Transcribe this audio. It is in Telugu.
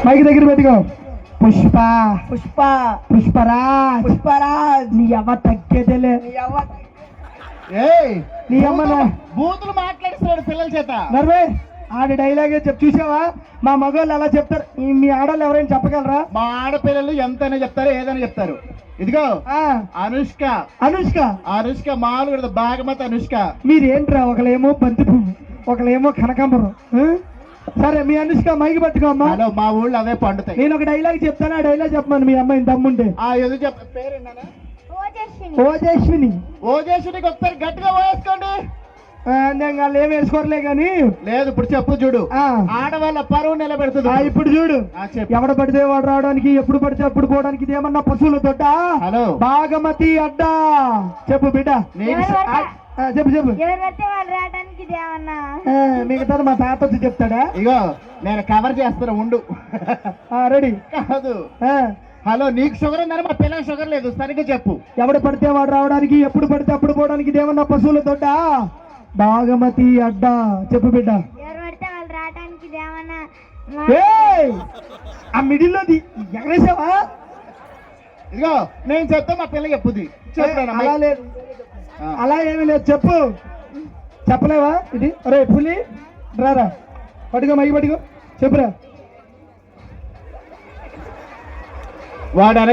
మైకి దగ్గర పెట్టుకో. పుష్ప పుష్ప పుష్పరాజ్ పుష్పరాజ్ నీ అవ్వ తగ్గేదేలే. ఏయ్ నీ అమ్మన బూతులు మాట్లాడిస్తున్నాడు పిల్లల చేత. నర్వే ఆడి డైలాగే చెప్పు. చూసావా మా మగవాళ్ళు అలా చెప్తారు, మీ ఆడవాళ్ళు ఎవరైనా చెప్పగలరా? మా ఆడపిల్లలు ఎంతైనా చెప్తారు, ఏదైనా చెప్తారు. ఇదిగో అనుష్క అనుష్క అనుష్క మామూలు భాగమతి అనుష్క. మీరేంట్రా ఒకలేమో బంతి పువ్వు ఒకలేమో కనకాంబరం. సరే మీ అనుష్క మైకి పట్టుకో అమ్మా. హలో, మా ఊళ్ళో అవే పండుతాయి. నేను ఒక డైలాగ్ చెప్తాను, ఆ డైలాగ్ చెప్పమని మీ అమ్మాయిని తమ్ముంటే. ఎందుకు చెప్ పేరేంటన్నా? ఓజేశ్విని. ఓజేశ్వరికి ఒకసారి గట్టిగా వేసుకోండి. వాళ్ళు ఏం వేసుకోరలే గాని. లేదు ఇప్పుడు చెప్పు చూడు. ఆడవాళ్ళ పరువు నిలబెడుతుంది. ఇప్పుడు చూడు, ఎవడ పడితే వాడు రావడానికి, ఎప్పుడు పడితే అప్పుడు పోవడానికి ఇదేమన్నా పశువుల తోట? హలో, భాగమతి అడ్డా. చెప్పు బిడ్డ, చెప్పు చెప్పు. మిగతా మా తాత వచ్చి చెప్తాడా? ఇగో నేను కవర్ చేస్తున్నా ఉండు. రెడీ కాదు. హలో, నీకు షుగర్ ఉందని మా పిల్లకి షుగర్ లేదు, సరిగ్గా చెప్పు. ఎవడు పడితే వాడు రావడానికి, ఎప్పుడు పడితే అప్పుడు పోవడానికి ఇదేమన్నా పశువుల తోట? భాగమతి అడ్డా. చెప్పు బిడ్డ. ఆ మిడిల్లో ఎగరేసావా? ఇదిగో నేను చెప్తా, మా పిల్ల చెప్పుది. అలా లేదు, అలా ఏమీ లేదు, చెప్పు. చెప్పలేవా? ఇది రే పులి రారా, పట్టుకో మైకి పట్టుకో, చెప్పురా. వాడు